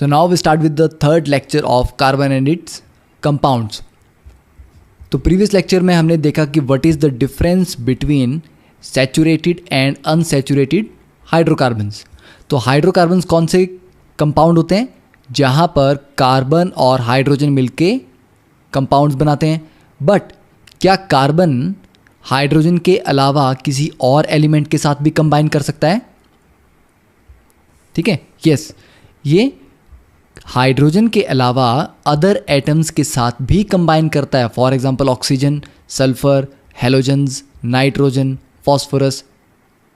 So now we start with the third lecture of carbon and its compounds. तो previous lecture में हमने देखा कि what is the difference between saturated and unsaturated hydrocarbons. तो hydrocarbons कौन से compound होते हैं जहाँ पर कार्बन और हाइड्रोजन मिलके कंपाउंड्स बनाते हैं. बट क्या कार्बन हाइड्रोजन के अलावा किसी और एलिमेंट के साथ भी कंबाइन कर सकता है? ठीक है, यस, ये हाइड्रोजन के अलावा अदर एटम्स के साथ भी कंबाइन करता है. For example oxygen, sulphur, halogens, nitrogen, phosphorus.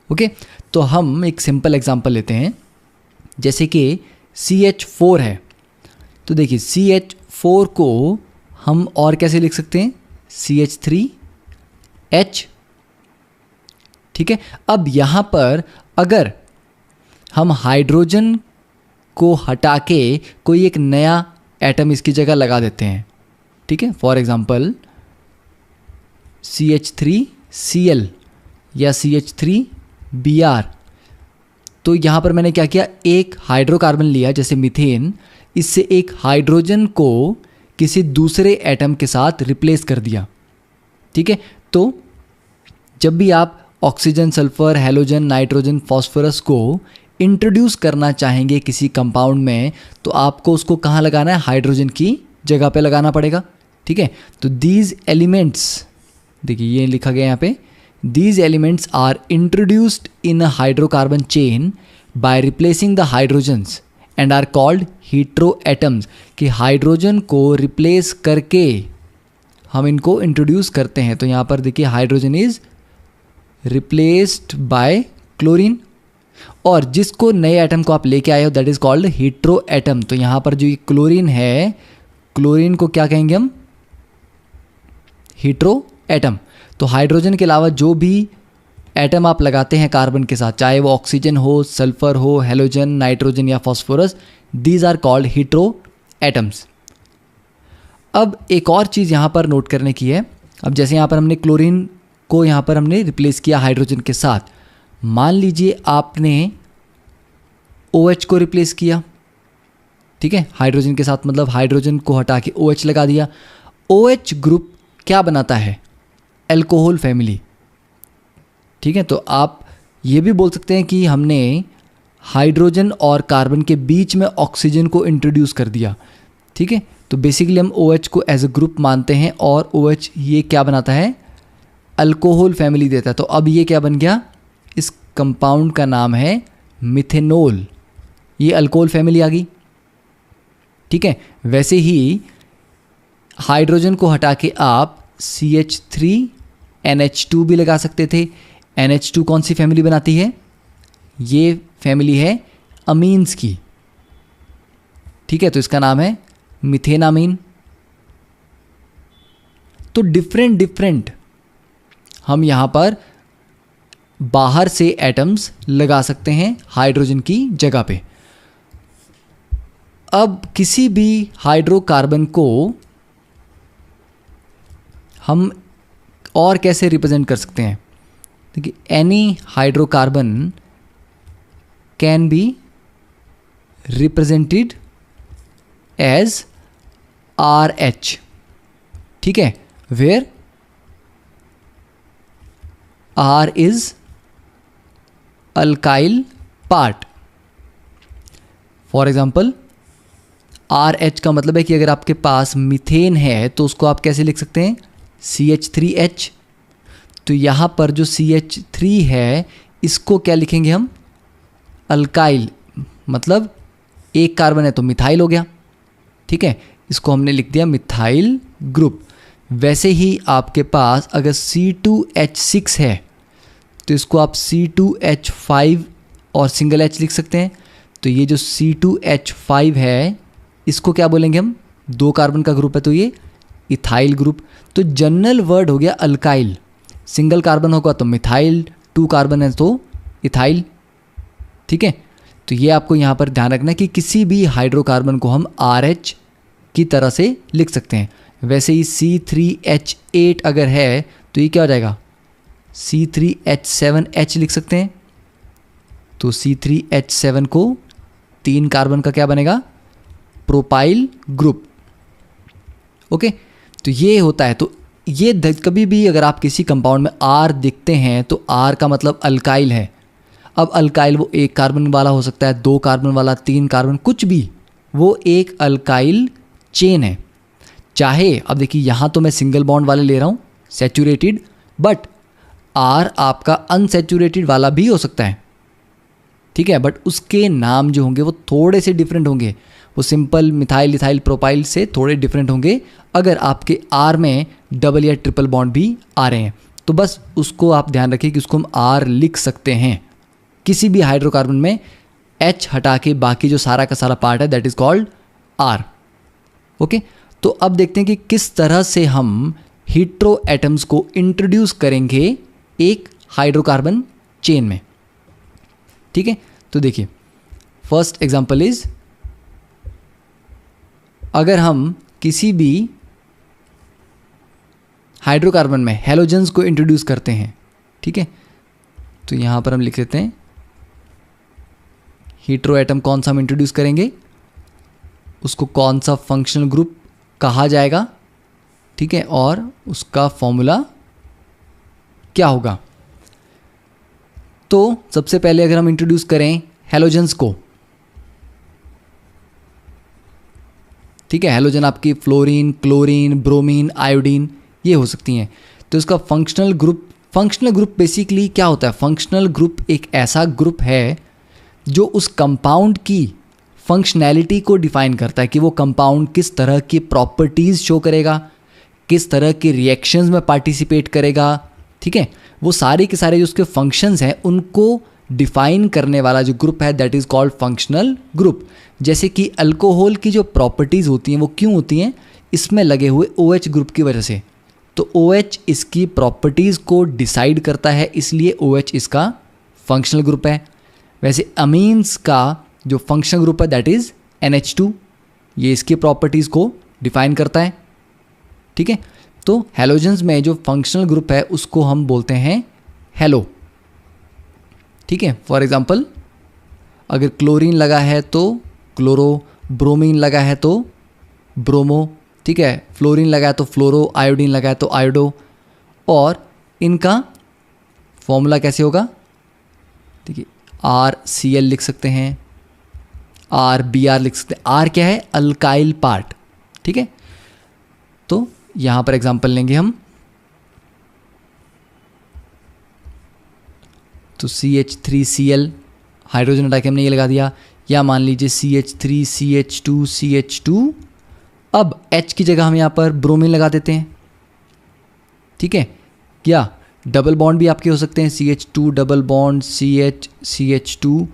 Okay, तो हम एक सिंपल एग्जांपल लेते हैं, जैसे कि CH4 है. तो देखिए CH4 को हम और कैसे लिख सकते हैं? CH3H. ठीक है, अब यहाँ पर अगर हम हाइड्रोजन को हटा के कोई एक नया एटम इसकी जगह लगा देते हैं, ठीक है, फॉर एग्जांपल CH3Cl या CH3Br. तो यहाँ पर मैंने क्या किया, एक हाइड्रोकार्बन लिया जैसे मीथेन, इससे एक हाइड्रोजन को किसी दूसरे एटम के साथ रिप्लेस कर दिया. ठीक है, तो जब भी आप oxygen, sulphur, halogen, nitrogen, phosphorus को इंट्रोड्यूस करना चाहेंगे किसी कंपाउंड में, तो आपको उसको कहाँ लगाना है? हाइड्रोजन की जगह पे लगाना पड़ेगा. ठीक है, तो दीज एलिमेंट्स, देखिए ये लिखा गया यहाँ पे, these elements are introduced in a hydrocarbon chain by replacing the hydrogens and are called hetero atoms. कि हाइड्रोजन को रिप्लेस करके हम इनको इंट्रोड्यूस करते हैं. तो यहाँ पर देखिए hydrogen is replaced by chlorine, और जिसको नए एटम को आप लेके आए हो that is called hetero atom. तो यहाँ पर जो ये क्लोरीन है, क्लोरीन को क्या कहेंगे हम? Hetero atom. तो हाइड्रोजन के अलावा जो भी एटम आप लगाते हैं कार्बन के साथ, चाहे वो ऑक्सीजन हो, सल्फर हो, हेलोजन, नाइट्रोजन या phosphorus, these are called hetero atoms. अब एक और चीज़ यहाँ पर नोट करने की है. अब जैसे यहाँ पर हमने क्लोरीन को यहाँ पर हमने रिप्लेस किया हाइड्रोजन के साथ. मान लीजिए आपने OH को रिप्लेस किया, ठीक है, हाइड्रोजन के साथ, मतलब हाइड्रोजन को हटा के OH लगा दिया. OH ग्रुप क्या बनाता है? Alcohol family. ठीक है, तो आप ये भी बोल सकते हैं कि हमने हाइड्रोजन और कार्बन के बीच में ऑक्सीजन को इंट्रोड्यूस कर दिया. ठीक है, तो बेसिकली हम OH को एज अ ग्रुप मानते हैं, और OH ये क्या बनाता है? अल्कोहल फैमिली देता है. तो अब ये क्या बन गया? इस कंपाउंड का नाम है मिथेनॉल. ये अल्कोहल फैमिली आ गई. ठीक है, वैसे ही हाइड्रोजन को हटा के आप CH3NH2 भी लगा सकते थे. NH2 कौन सी फैमिली बनाती है? ये फैमिली है अमीन्स की. ठीक है, तो इसका नाम है मिथेनामीन. तो डिफरेंट हम यहाँ पर बाहर से एटम्स लगा सकते हैं हाइड्रोजन की जगह पे. अब किसी भी हाइड्रोकार्बन को हम और कैसे रिप्रेजेंट कर सकते हैं? देखिए, any hydrocarbon can be represented as RH. ठीक है, where R is alkyl part. For example RH का मतलब है कि अगर आपके पास मीथेन है तो उसको आप कैसे लिख सकते हैं? CH3H. तो यहाँ पर जो CH3 है इसको क्या लिखेंगे हम? अल्काइल, मतलब एक कार्बन है तो मिथाइल हो गया. ठीक है, इसको हमने लिख दिया मिथाइल ग्रुप. वैसे ही आपके पास अगर C2H6 है तो इसको आप C2H5 और सिंगल H लिख सकते हैं. तो ये जो C2H5 है इसको क्या बोलेंगे हम? दो कार्बन का ग्रुप है तो ये इथाइल ग्रुप. तो जनरल वर्ड हो गया अल्काइल. सिंगल कार्बन होगा तो मिथाइल, 2 कार्बन है तो इथाइल. ठीक है, तो ये आपको यहाँ पर ध्यान रखना है कि किसी भी हाइड्रोकार्बन को हम RH की तरह से लिख सकते हैं. वैसे ही C3H8 अगर है तो ये क्या हो जाएगा? C3H7H लिख सकते हैं. तो C3H7 को 3 कार्बन का क्या बनेगा? Propyl group. ओके, तो ये होता है। तो ये कभी भी अगर आप किसी कंपाउंड में R दिखते हैं तो R का मतलब अल्काइल है। अब अल्काइल वो 1 कार्बन वाला हो सकता है, 2 कार्बन वाला, 3 कार्बन, कुछ भी, वो एक अल्काइल चेन है। चाहे अब देखिए यहाँ तो मैं सिंगल बॉन्ड वाले ले रहा हूँ सैचुरेटेड, बट R आपका अनसैचुरेटेड वाला भी हो सकता है, ठीक है, बट उसके नाम जो होंगे वो थोड़े से डिफरेंट होंगे, वो सिंपल मिथाइल इथाइल प्रोपाइल से थोड़े डिफरेंट होंगे अगर आपके R में डबल या ट्रिपल बॉन्ड भी आ रहे हैं। तो बस उसको आप ध्यान रखिए कि उसको हम R लिख सकते हैं। किसी भी हाइड्रोकार्बन में H हटा के बाकी जो सारा का सारा पार्ट है that is called R। Okay, तो अब देखते हैं कि किस तरह से हम हीट्रो एटम्स को इंट्रोड्यूस करेंगे एक हाइड्रोकार्बन चेन में। ठीक है, तो देखिए फर्स्ट एग्जांपल इज, अगर हम किसी भी हाइड्रोकार्बन में हैलोजेंस को इंट्रोड्यूस करते हैं, ठीक है, तो यहां पर हम लिख लेते हैं हीट्रो एटम कौन सा हम इंट्रोड्यूस करेंगे, उसको कौन सा फंक्शनल ग्रुप कहा जाएगा, ठीक है, और उसका फॉर्मूला क्या होगा। तो सबसे पहले अगर हम इंट्रोड्यूस करें हैलोजेंस को, ठीक है, हैलोजन आपकी फ्लोरीन, क्लोरीन, ब्रोमीन, आयोडीन ये हो सकती हैं। तो इसका फंक्शनल ग्रुप बेसिकली क्या होता है? फंक्शनल ग्रुप एक ऐसा ग्रुप है जो उस कंपाउंड की फंक्शनैलिटी को डिफाइन करता है कि वो कंपाउंड किस तरह की प्रॉपर्टीज़ शो करेगा, किस तरह के रिएक्शंस में पार्टिसिपेट करेगा, ठीक है, वो सारे के सारे जो उसके फंक्शंस हैं उनको डिफाइन करने वाला जो ग्रुप है that is called functional group. जैसे कि अल्कोहल की जो प्रॉपर्टीज़ होती हैं वो क्यों होती हैं? इसमें लगे हुए OH ग्रुप की वजह से। तो OH इसकी प्रॉपर्टीज़ को डिसाइड करता है, इसलिए OH इसका फंक्शनल ग्रुप है। वैसे अमीन्स का जो फंक्शनल ग्रुप है दैट इज़ NH2, ये इसकी प्रॉपर्टीज़ को डिफाइन करता है, ठीक है। तो हैलोजेंस में जो फंक्शनल ग्रुप है उसको हम बोलते हैं हैलो, ठीक है। फॉर एग्जांपल अगर क्लोरीन लगा है तो क्लोरो, ब्रोमीन लगा है तो ब्रोमो, ठीक है, फ्लोरीन लगा है तो फ्लोरो, आयोडीन लगा है तो आयोडो, और इनका फॉर्मूला कैसे होगा? देखिए RCl लिख सकते हैं, RBr लिख सकते हैं। R क्या है? अल्काइल पार्ट, ठीक है। तो यहां पर एग्जांपल लेंगे हम, तो CH3Cl हाइड्रोजन हटा के हमने ये लगा दिया, या मान लीजिए CH3CH2CH2। अब H की जगह हम यहाँ पर ब्रोमीन लगा देते हैं, ठीक है, या डबल बॉन्ड भी आपके हो सकते हैं, CH2 डबल बॉन्ड CH2,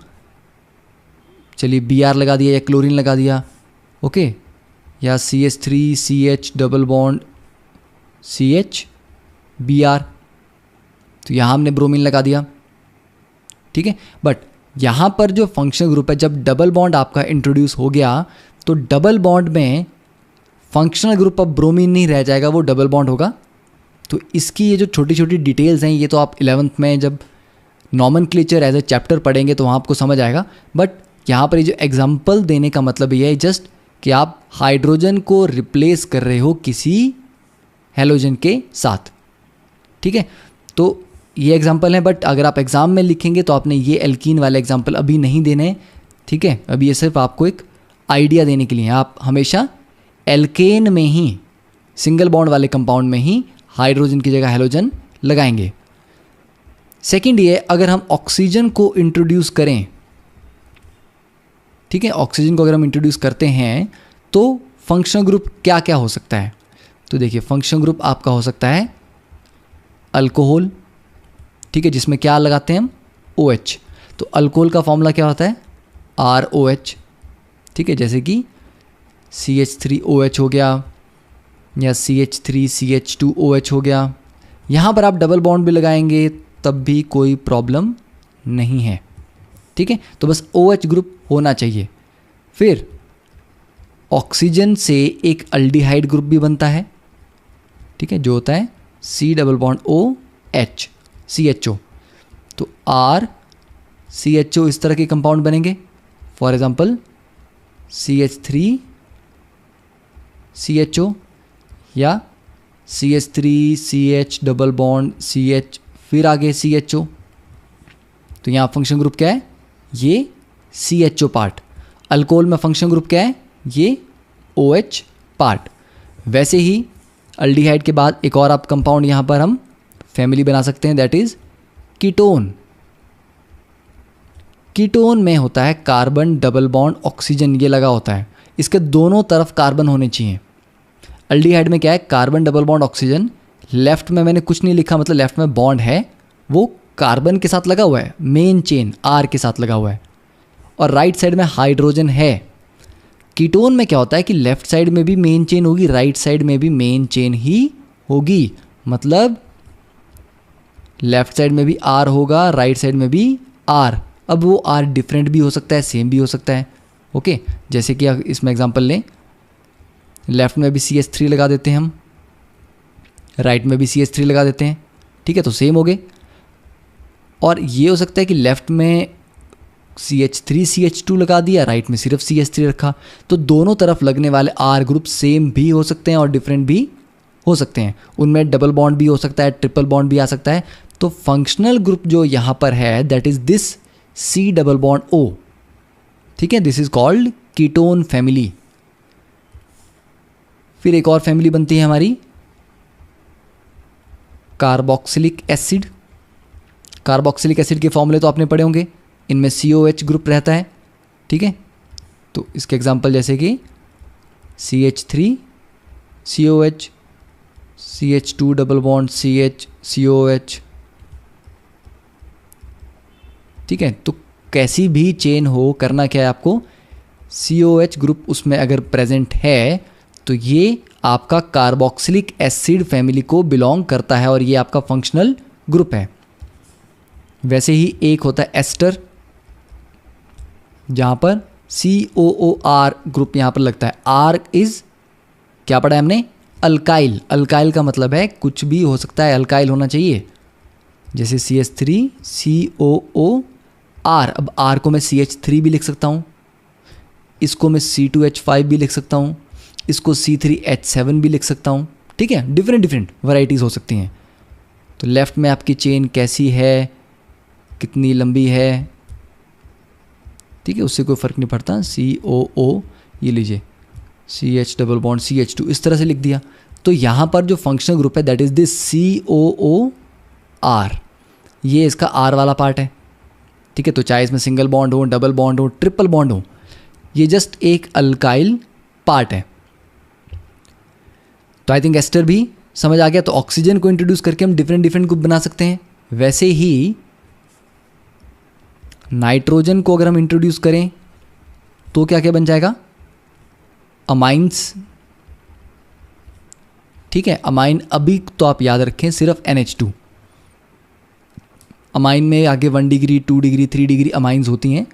चलिए Br लगा दिया या क्लोरीन लगा दिया, ओके, या CH3CH डबल बॉन्ड CHBr, तो यहाँ हमने ब्रोमीन लगा दिया, ठीक है। बट यहाँ पर जो फंक्शनल ग्रुप है, जब डबल बॉन्ड आपका इंट्रोड्यूस हो गया तो डबल बॉन्ड में फंक्शनल ग्रुप अब ब्रोमीन नहीं रह जाएगा, वो डबल बॉन्ड होगा। तो इसकी ये जो छोटी छोटी डिटेल्स हैं ये तो आप 11th में जब नॉमेनक्लेचर एज ए चैप्टर पढ़ेंगे तो वहाँ आपको समझ आएगा। बट यहाँ पर ये जो एग्जाम्पल देने का मतलब ये है जस्ट कि आप हाइड्रोजन को रिप्लेस कर रहे हो किसी हैलोजन के साथ, ठीक है। तो ये एग्जाम्पल है, बट अगर आप एग्ज़ाम में लिखेंगे तो आपने ये एल्कीन वाले एग्जाम्पल अभी नहीं देने, ठीक है। अभी ये सिर्फ आपको एक आइडिया देने के लिए है। आप हमेशा एल्केन में ही, सिंगल बॉन्ड वाले कंपाउंड में ही हाइड्रोजन की जगह हैलोजन लगाएंगे। सेकंड ये, अगर हम ऑक्सीजन को इंट्रोड्यूस करें, ठीक है, ऑक्सीजन को अगर हम इंट्रोड्यूस करते हैं तो फंक्शनल ग्रुप क्या क्या हो सकता है? तो देखिए फंक्शनल ग्रुप आपका हो सकता है अल्कोहल, ठीक है, जिसमें क्या लगाते हैं हम? OH। तो अल्कोहल का फॉर्मूला क्या होता है? ROH, ठीक है, जैसे कि CH3OH हो गया या CH3CH2OH हो गया। यहाँ पर आप डबल बॉन्ड भी लगाएंगे तब भी कोई प्रॉब्लम नहीं है, ठीक है। तो बस OH ग्रुप होना चाहिए। फिर ऑक्सीजन से एक अल्डिहाइड ग्रुप भी बनता है, ठीक है, जो होता है C double bond OH CHO। तो RCHO इस तरह के कंपाउंड बनेंगे। फॉर एग्जांपल CH3 CHO या CH3 CH double bond CH फिर आगे CHO। तो यहाँ फंक्शन ग्रुप क्या है, ये CHO पार्ट। अल्कोहल में फंक्शन ग्रुप क्या है, ये OH पार्ट। वैसे ही अल्डिहाइड के बाद एक और आप कंपाउंड यहाँ पर हम फैमिली बना सकते हैं, दैट इज कीटोन। कीटोन में होता है कार्बन डबल बॉन्ड ऑक्सीजन, ये लगा होता है, इसके दोनों तरफ कार्बन होने चाहिए। अल्डिहाइड में क्या है, carbon double bond oxygen, left में मैंने कुछ नहीं लिखा, मतलब लेफ्ट में बॉन्ड है वो कार्बन के साथ लगा हुआ है, मेन चेन R के साथ लगा हुआ है, और राइट साइड में हाइड्रोजन है। कीटोन में क्या होता है कि लेफ्ट साइड में भी मेन चेन होगी, राइट साइड में भी मेन चेन ही होगी, मतलब लेफ्ट साइड में भी R होगा, राइट साइड में भी R। अब वो R डिफरेंट भी हो सकता है, सेम भी हो सकता है। ओके, जैसे कि इसमें एग्जांपल लें, लेफ्ट में भी CH3 लगा देते हैं हम, राइट में भी CH3 लगा देते हैं, ठीक है, तो सेम हो गए। और ये हो सकता है कि लेफ्ट में CH3 CH2 लगा दिया, राइट में सिर्फ CH3 रखा, तो दोनों तरफ लगने वाले R ग्रुप सेम भी हो सकते हैं और डिफरेंट भी हो सकते हैं। उनमें डबल बॉन्ड भी हो सकता है, ट्रिपल बॉन्ड भी आ सकता है। तो फंक्शनल ग्रुप जो यहाँ पर है that is this C double bond O, ठीक है, this is called ketone family. फिर एक और फैमिली बनती है हमारी कार्बोक्सिलिक एसिड। कार्बोक्सिलिक एसिड के फॉर्मूले तो आपने पढ़े होंगे, इनमें COH ग्रुप रहता है, ठीक है। तो इसके एग्जांपल जैसे कि CH3 COH, CH2 double bond CH COH, ठीक है। तो कैसी भी चेन हो, करना क्या है आपको, COH ग्रुप उसमें अगर प्रेजेंट है तो ये आपका कार्बोक्सिलिक एसिड फैमिली को बिलोंग करता है और ये आपका फंक्शनल ग्रुप है। वैसे ही एक होता है एस्टर, जहाँ पर COOR ग्रुप यहाँ पर लगता है। R इज क्या पढ़ा है हमने, अल्काइल। अल्काइल का मतलब है कुछ भी हो सकता है, अल्काइल होना चाहिए, जैसे CH3 COOR। अब R को मैं CH3 भी लिख सकता हूँ, इसको मैं C2H5 भी लिख सकता हूँ, इसको C3H7 भी लिख सकता हूँ, ठीक है। डिफरेंट डिफरेंट वैरायटीज़ हो सकती हैं। तो लेफ़्ट में आपकी चेन कैसी है, कितनी लंबी है, ठीक है, उससे कोई फ़र्क नहीं पड़ता। COO ये लीजिए, CH डबल बॉन्ड CH2, इस तरह से लिख दिया। तो यहाँ पर जो फंक्शनल ग्रुप है दैट इज़ दिस COOR, ये इसका R वाला पार्ट है, ठीक है। तो चाहे इसमें सिंगल बॉन्ड हो, डबल बॉन्ड हो, ट्रिपल बॉन्ड हो, ये जस्ट एक अल्काइल पार्ट है। तो आई थिंक एस्टर भी समझ आ गया। तो ऑक्सीजन को इंट्रोड्यूस करके हम डिफरेंट डिफरेंट ग्रुप बना सकते हैं। वैसे ही नाइट्रोजन को अगर हम इंट्रोड्यूस करें तो क्या क्या बन जाएगा, अमाइंस, ठीक है। अमाइन अभी तो आप याद रखें सिर्फ NH2, अमाइन में आगे 1 डिग्री 2 डिग्री 3 डिग्री अमाइंस होती हैं,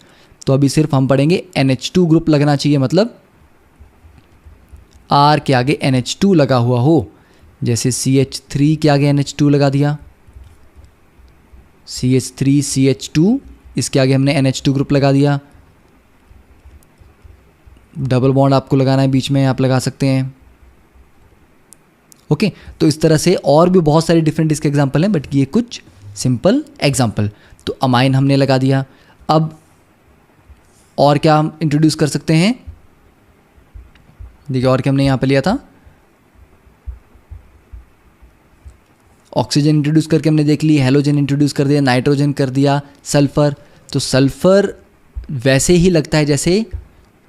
तो अभी सिर्फ हम पढ़ेंगे NH2 ग्रुप लगना चाहिए, मतलब R के आगे NH2 लगा हुआ हो। जैसे CH3 के आगे NH2 लगा दिया, CH3 CH2, इसके आगे हमने NH2 ग्रुप लगा दिया। डबल बॉन्ड आपको लगाना है बीच में, आप लगा सकते हैं, ओके। तो इस तरह से और भी बहुत सारे डिफरेंट इसके एग्जांपल हैं, बट ये कुछ सिंपल एग्जांपल। तो अमाइन हमने लगा दिया। अब और क्या हम इंट्रोड्यूस कर सकते हैं, देखिए और क्या हमने यहाँ पे लिया था, ऑक्सीजन इंट्रोड्यूस करके हमने देख ली, हेलोजन इंट्रोड्यूस कर दिया, नाइट्रोजन कर दिया, सल्फर। तो सल्फर वैसे ही लगता है जैसे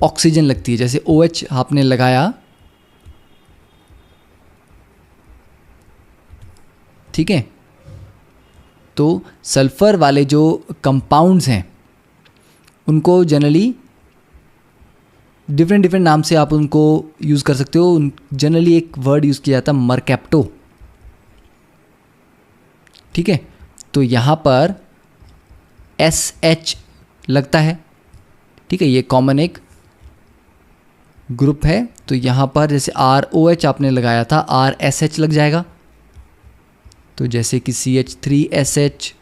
ऑक्सीजन लगती है, जैसे OH आपने लगाया, ठीक है। तो सल्फर वाले जो कंपाउंड्स हैं उनको जनरली डिफरेंट डिफरेंट नाम से आप उनको यूज़ कर सकते हो। जनरली एक वर्ड यूज़ किया जाता है मरकैप्टो, ठीक है। तो यहाँ पर SH लगता है, ठीक है, ये कॉमन एक ग्रुप है। तो यहाँ पर जैसे ROH आपने लगाया था, RSH लग जाएगा। तो जैसे कि CH3SH,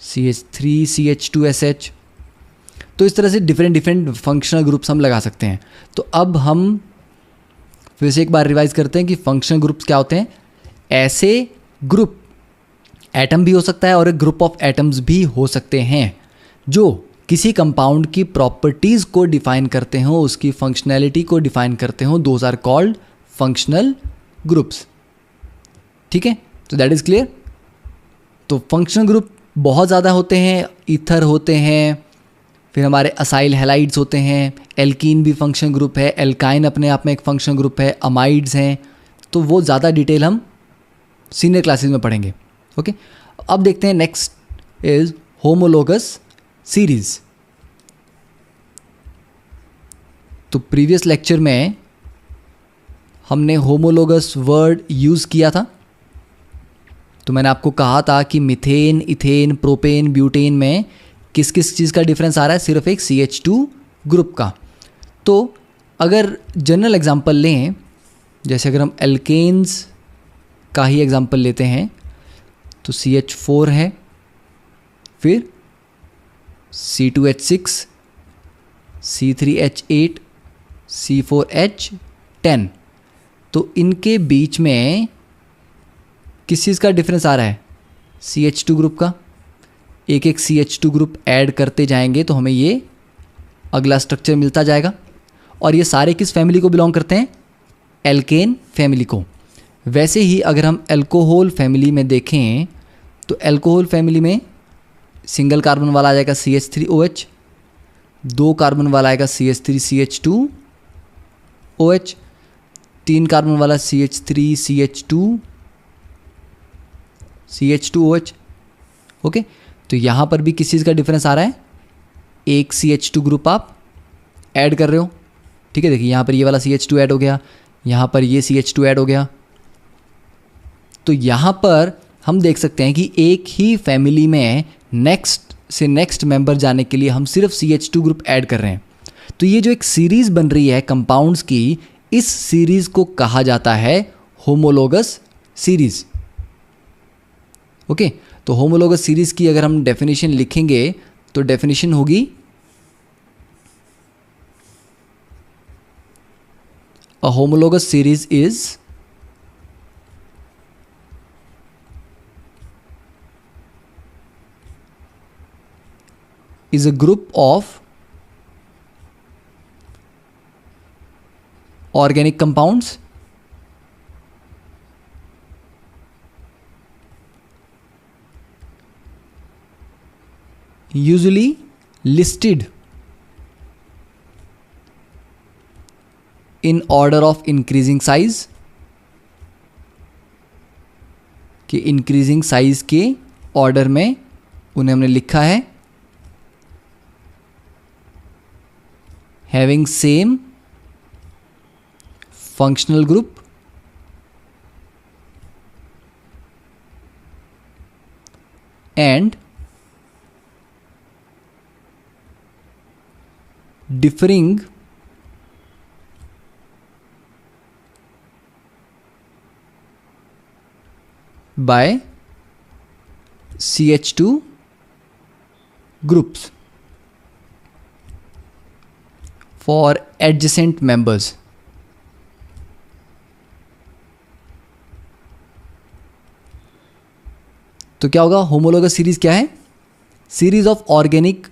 CH3 CH2SH, तो इस तरह से डिफरेंट डिफरेंट फंक्शनल ग्रुप्स हम लगा सकते हैं। तो अब हम फिर से एक बार रिवाइज करते हैं कि फंक्शनल ग्रुप्स क्या होते हैं। ऐसे ग्रुप, एटम भी हो सकता है और एक ग्रुप ऑफ एटम्स भी हो सकते हैं जो किसी कंपाउंड की प्रॉपर्टीज़ को डिफाइन करते हो, उसकी फंक्शनैलिटी को डिफाइन करते हो। Those are called functional groups. ठीक है, तो दैट इज़ क्लियर। तो फंक्शनल ग्रुप बहुत ज़्यादा होते हैं, ईथर होते हैं, फिर हमारे असाइल हैलाइड्स होते हैं, एल्कीन भी फंक्शनल ग्रुप है, एल्काइन अपने आप में एक फंक्शनल ग्रुप है, अमाइड्स हैं। तो वो ज़्यादा डिटेल हम सीनियर क्लासेस में पढ़ेंगे। ओके, अब देखते हैं नेक्स्ट इज होमोलोगस सीरीज। तो प्रीवियस लेक्चर में हमने होमोलोगस वर्ड यूज़ किया था। तो मैंने आपको कहा था कि मीथेन, इथेन, प्रोपेन, ब्यूटेन में किस किस चीज़ का डिफरेंस आ रहा है, सिर्फ एक CH2 ग्रुप का। तो अगर जनरल एग्जांपल लें, जैसे अगर हम एल्केन्स का ही एग्जांपल लेते हैं, तो CH4 है, फिर C2H6, C3H8, C4H10। तो इनके बीच में किस चीज़ का डिफरेंस आ रहा है, CH2 ग्रुप का। एक एक CH2 ग्रुप ऐड करते जाएंगे तो हमें ये अगला स्ट्रक्चर मिलता जाएगा। और ये सारे किस फैमिली को बिलोंग करते हैं, एल्केन फैमिली को। वैसे ही अगर हम एल्कोहल फैमिली में देखें तो एल्कोहल फैमिली में सिंगल कार्बन वाला आ जाएगा CH3OH, 2 कार्बन वाला आएगा CH3CH2OH, 3 कार्बन वाला CH3CH2OH। ओके, तो यहाँ पर भी किस चीज़ का डिफरेंस आ रहा है, एक CH2 ग्रुप आप ऐड कर रहे हो। ठीक है, देखिए यहाँ पर ये वाला CH2 ऐड हो गया, यहाँ पर ये CH2 ऐड हो गया। तो यहाँ पर हम देख सकते हैं कि एक ही फैमिली में नेक्स्ट से नेक्स्ट मेंबर जाने के लिए हम सिर्फ CH2 ग्रुप ऐड कर रहे हैं। तो ये जो एक सीरीज़ बन रही है कंपाउंड्स की, इस सीरीज़ को कहा जाता है होमोलोगस सीरीज़। ओके, तो होमोलोगस सीरीज़ की अगर हम डेफिनेशन लिखेंगे तो डेफिनेशन होगी a homologous series is a group of organic compounds usually listed in order of increasing size, कि इंक्रीजिंग साइज के ऑर्डर में उन्हें हमने लिखा है having same functional group and differing by CH2 groups for adjacent members। तो क्या होगा, होमोलोगस सीरीज क्या है, series of organic,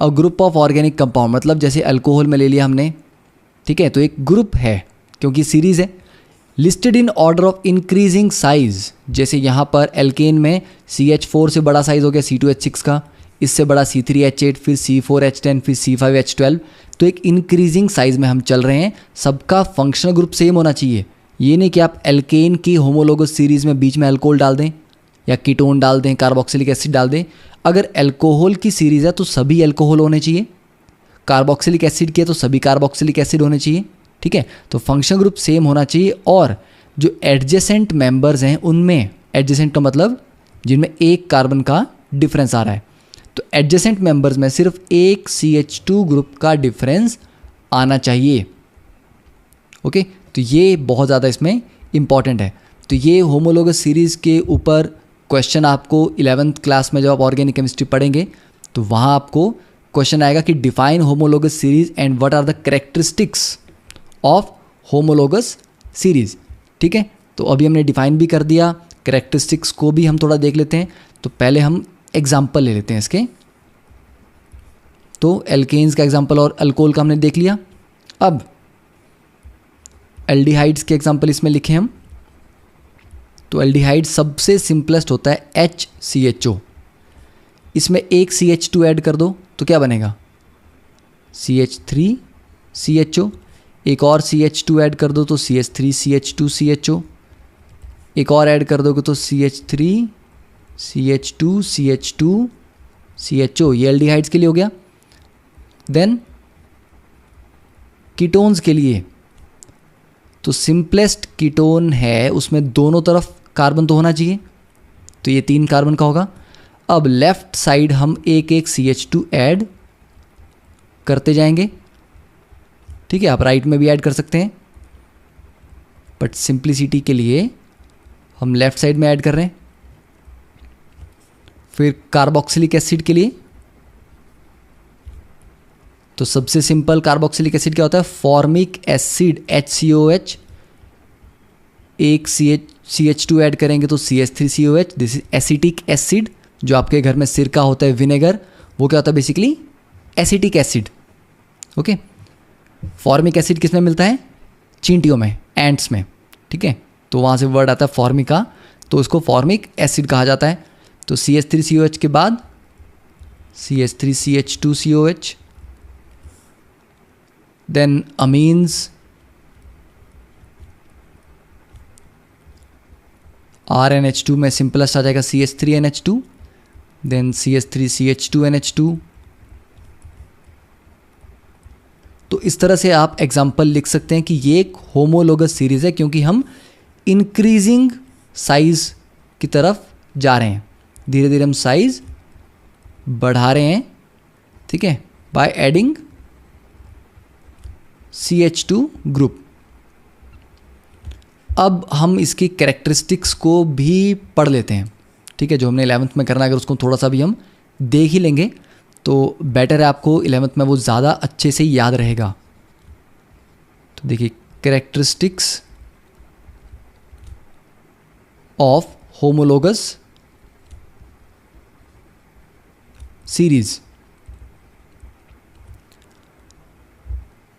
a group of organic compound. मतलब जैसे अल्कोहल में ले लिया हमने, ठीक है, तो एक ग्रुप है क्योंकि सीरीज है, listed in order of increasing size. जैसे यहाँ पर एल्केन में CH4 से बड़ा साइज हो गया C2H6 का, इससे बड़ा C3H8, फिर C4H10, फिर C5H12। तो एक इंक्रीजिंग साइज में हम चल रहे हैं। सबका फंक्शनल ग्रुप सेम होना चाहिए। ये नहीं कि आप एल्केन की होमोलोगस सीरीज में बीच में अल्कोहल डाल दें या कीटोन डाल दें, कार्बोक्सिलिक एसिड डाल दें। अगर अल्कोहल की सीरीज है तो सभी अल्कोहल होने चाहिए, कार्बोक्सिलिक एसिड की है तो सभी कार्बोक्सिलिक एसिड होने चाहिए। ठीक है, तो फंक्शनल ग्रुप सेम होना चाहिए। और जो एडजेसेंट मेंबर्स हैं उनमें, एडजेसेंट का मतलब जिनमें एक कार्बन का डिफरेंस आ रहा है, तो एडजेसेंट मेंबर्स में सिर्फ एक CH2 ग्रुप का डिफरेंस आना चाहिए। ओके, तो ये बहुत ज़्यादा इसमें इंपॉर्टेंट है। तो ये होमोलोगस सीरीज़ के ऊपर क्वेश्चन आपको 11th क्लास में जब आप ऑर्गेनिक केमिस्ट्री पढ़ेंगे तो वहाँ आपको क्वेश्चन आएगा कि define homologous series and what are the characteristics of homologous series. ठीक है, तो अभी हमने डिफाइन भी कर दिया, कैरेक्टरिस्टिक्स को भी हम थोड़ा देख लेते हैं। तो पहले हम एग्जाम्पल ले लेते हैं इसके। तो एल्केन्स का एग्जाम्पल और अल्कोहल का हमने देख लिया। अब एल्डिहाइड्स के एग्जाम्पल इसमें लिखे हम। तो एल्डिहाइड सबसे सिंपलेस्ट होता है HCHO। इसमें एक CH2 ऐड कर दो तो क्या बनेगा, CH3CHO। एक और CH2 ऐड कर दो तो CH3CH2CHO। एक और ऐड कर दोगे तो CH3CH2CH2CHO। ये एल्डिहाइड्स के लिए हो गया। देन कीटोन्स के लिए तो सिंपलेस्ट कीटोन है, उसमें दोनों तरफ कार्बन तो होना चाहिए, तो ये 3 कार्बन का होगा। अब लेफ्ट साइड हम एक एक CH2 ऐड करते जाएंगे। ठीक है, आप राइट में भी ऐड कर सकते हैं, बट सिंप्लिसिटी के लिए हम लेफ्ट साइड में ऐड कर रहे हैं। फिर कार्बोक्सिलिक एसिड के लिए तो सबसे सिंपल कार्बोक्सिलिक एसिड क्या होता है, फॉर्मिक एसिड HCOH। एक CH2 ऐड करेंगे तो CH3COH। This is acetic acid. जो आपके घर में सिरका होता है, विनेगर, वो क्या होता है, basically acetic acid. Okay, formic acid किस में मिलता है, चींटियों में, एंट्स में। ठीक है, तो वहाँ से वर्ड आता है फॉर्मिका, तो उसको फॉर्मिक एसिड कहा जाता है। तो CH3COH के बाद CH3CH2COH। देन अमीन्स, RNH2 में सिंपलेस्ट आ जाएगा CH3NH2। Then CH3CH2NH2। तो इस तरह से आप एग्जाम्पल लिख सकते हैं कि ये एक होमोलोगस सीरीज़ है, क्योंकि हम इंक्रीजिंग साइज की तरफ जा रहे हैं। धीरे धीरे हम साइज बढ़ा रहे हैं। ठीक है, बाय एडिंग CH2 ग्रुप। अब हम इसकी कैरेक्टरिस्टिक्स को भी पढ़ लेते हैं। ठीक है, जो हमने 11th में करना है, अगर उसको थोड़ा सा भी हम देख ही लेंगे तो बेटर है, आपको 11th में वो ज़्यादा अच्छे से याद रहेगा। तो देखिए, कैरेक्टरिस्टिक्स ऑफ होमोलोगस सीरीज।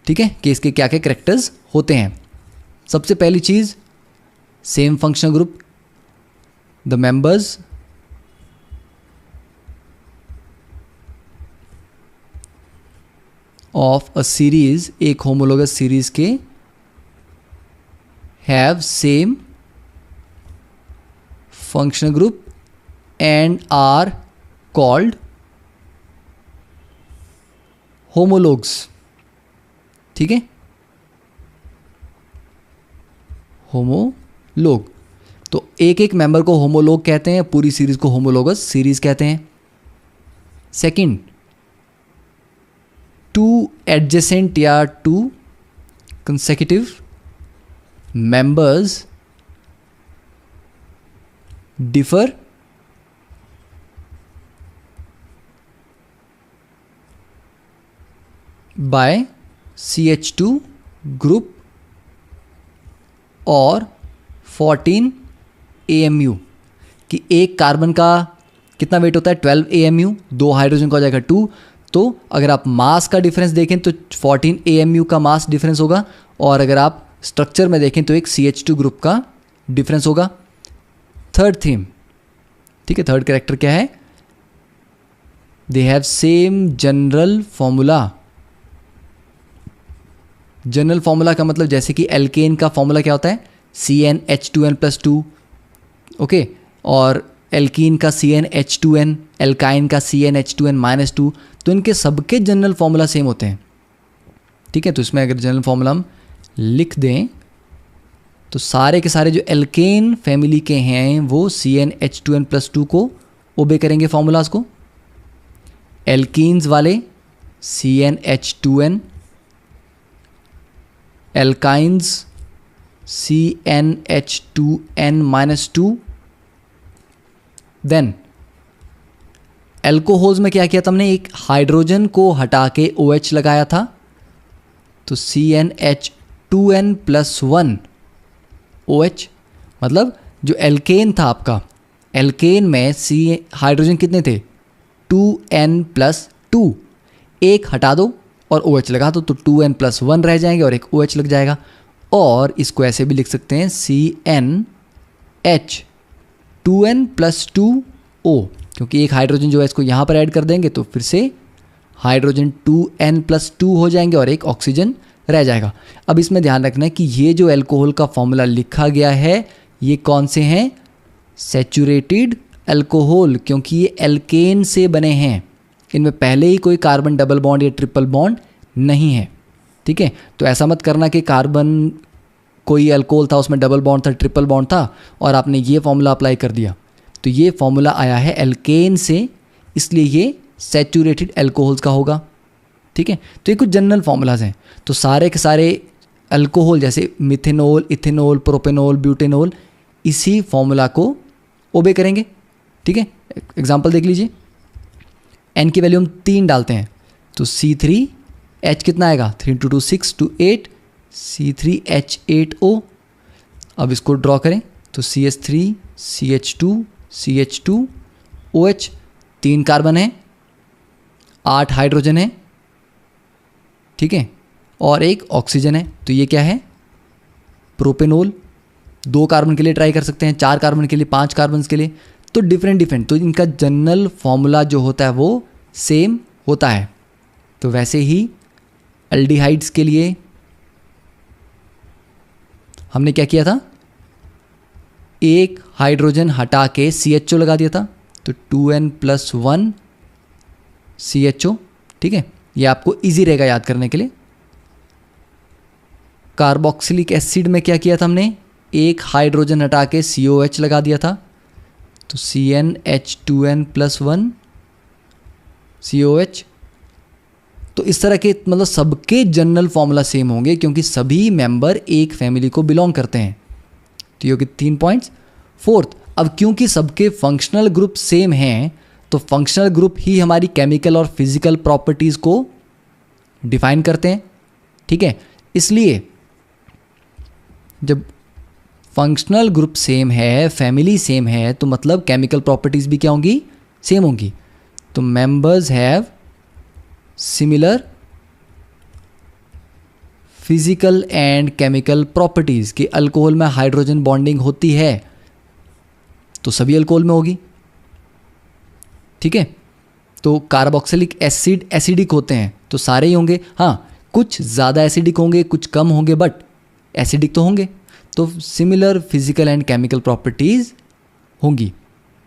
ठीक है, कि इसके क्या क्या कैरेक्टर्स होते हैं। सबसे पहली चीज़, same functional group. The members of a series, एक होमोलोगस सीरीज के, have same functional group and are called homologues. ठीक है, होमोलोग। तो एक एक मेंबर को होमोलोग कहते हैं, पूरी सीरीज को होमोलोगस सीरीज कहते हैं। सेकंड, टू एडजेसेंट या to consecutive members differ by CH2 group और 14 AMU। कि एक कार्बन का कितना वेट होता है, 12 AMU, 2 हाइड्रोजन का हो जाएगा 2। तो अगर आप मास का डिफरेंस देखें तो 14 AMU का मास डिफरेंस होगा, और अगर आप स्ट्रक्चर में देखें तो एक CH2 ग्रुप का डिफरेंस होगा। थर्ड थीम, ठीक है, थर्ड कैरेक्टर क्या है, they have same general formula. General formula का मतलब जैसे कि एल्केन का फॉर्मूला क्या होता है, CnH2n+2। ओके, और एल्कीन का CnH2n, एल्काइन का CnH2n-2। तो इनके सबके जनरल फॉर्मूला सेम होते हैं। ठीक है, तो इसमें अगर जनरल फॉर्मूला हम लिख दें तो सारे के सारे जो एल्केन फैमिली के हैं वो CnH2n+2 को ओबे करेंगे फॉर्मूलाज को। एल्कीन्स वाले CnH2n, alkynes CnH2n-2। Then alcohols में क्या किया था हमने, एक हाइड्रोजन को हटा के OH लगाया था, तो CnH2n+1 OH। मतलब जो एल्केन था आपका, एल्केन में C हाइड्रोजन कितने थे, 2n+2, एक हटा दो और OH लगा दो तो 2n+1 रह जाएंगे और एक OH लग जाएगा। और इसको ऐसे भी लिख सकते हैं CnH 2n+2O, क्योंकि एक हाइड्रोजन जो है इसको यहाँ पर ऐड कर देंगे तो फिर से हाइड्रोजन 2n+2 हो जाएंगे और एक ऑक्सीजन रह जाएगा। अब इसमें ध्यान रखना है कि ये जो अल्कोहल का फॉर्मूला लिखा गया है ये कौन से हैं, सैचुरेटेड अल्कोहल, क्योंकि ये एल्केन से बने हैं, इनमें पहले ही कोई कार्बन डबल बॉन्ड या ट्रिपल बॉन्ड नहीं है। ठीक है, तो ऐसा मत करना कि कार्बन कोई अल्कोहल था उसमें डबल बॉन्ड था, ट्रिपल बॉन्ड था और आपने ये फॉर्मूला अप्लाई कर दिया। तो ये फॉर्मूला आया है एल्केन से, इसलिए ये सैचुरेटेड अल्कोहल्स का होगा। ठीक है, तो ये कुछ जनरल फार्मूलाज हैं। तो सारे के सारे अल्कोहल जैसे मिथेनॉल, इथेनॉल, प्रोपेनॉल, ब्यूटेनॉल इसी फॉर्मूला को ओबे करेंगे। ठीक है, एग्जांपल देख लीजिए, N की वैल्यू हम 3 डालते हैं तो C3H कितना आएगा, 3 × 2 6 2 8 C3H8O। अब इसको ड्रॉ करें तो CH3 CH2 CH2 OH, 3 carbon है, 8 हाइड्रोजन है, ठीक है, और एक ऑक्सीजन है। तो ये क्या है, प्रोपेनॉल। 2 कार्बन के लिए ट्राई कर सकते हैं, 4 कार्बन के लिए, 5 कार्बन के लिए, तो डिफरेंट। तो इनका जनरल फॉर्मूला जो होता है वो सेम होता है। तो वैसे ही अल्डिहाइड्स के लिए हमने क्या किया था, एक हाइड्रोजन हटा के CHO लगा दिया था तो 2n+1 CHO। ठीक है, ये आपको इजी रहेगा याद करने के लिए। कार्बोक्सिलिक एसिड में क्या किया था हमने, एक हाइड्रोजन हटा के COH लगा दिया था तो CnH2n+1 COH। तो इस तरह के मतलब सबके जनरल फॉर्मूला सेम होंगे क्योंकि सभी मेंबर एक फैमिली को बिलोंग करते हैं। तो ये 3 पॉइंट्स। फोर्थ, अब क्योंकि सबके फंक्शनल ग्रुप सेम हैं तो फंक्शनल ग्रुप ही हमारी केमिकल और फिजिकल प्रॉपर्टीज़ को डिफाइन करते हैं। ठीक है, इसलिए जब फंक्शनल ग्रुप सेम है, फैमिली सेम है, तो मतलब केमिकल प्रॉपर्टीज़ भी क्या होंगी, सेम होंगी। तो members have similar physical and chemical properties. कि अल्कोहल में हाइड्रोजन बॉन्डिंग होती है तो सभी अल्कोहल में होगी। ठीक है, तो कार्बोक्सिलिक एसिड एसिडिक होते हैं तो सारे ही होंगे। हाँ, कुछ ज़्यादा एसिडिक होंगे, कुछ कम होंगे, बट एसिडिक तो होंगे। तो similar physical and chemical properties होंगी।